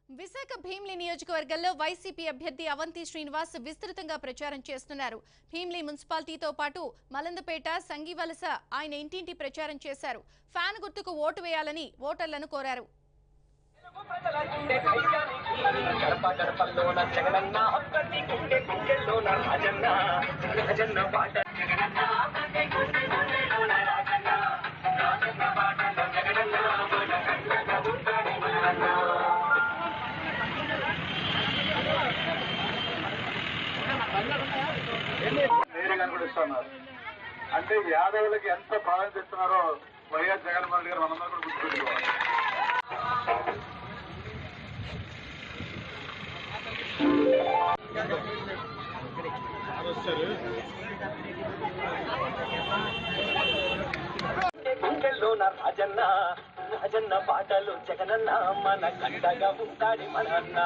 విశాఖ భీమిలి నియోజకవర్గంలో వైసీపీ అభ్యర్థి అవంతి శ్రీనివాస్ విస్తృతంగా ప్రచారం చేస్తున్నారు. భీమిలి మున్సిపాలిటీతో పాటు మలందపేట, సంగివలస ఆయన ఇంటింటి ప్రచారం చేశారు. ఫ్యాన్ గుర్తుకు ఓటు వేయాలని ఓటర్లను కోరారు. కనబడిస్తున్నారు అంటే యాదవులకి ఎంత ప్రాధాన్యత ఇస్తున్నారో వైఎస్ జగన్మోహన్ రెడ్డి గారు మనందరూ కూడా గుర్తుపెట్టుకోవాలి. రాజన్న రాజన్న పాటలు జగనన్న మన కండగా ఉంటాడి మన అన్న.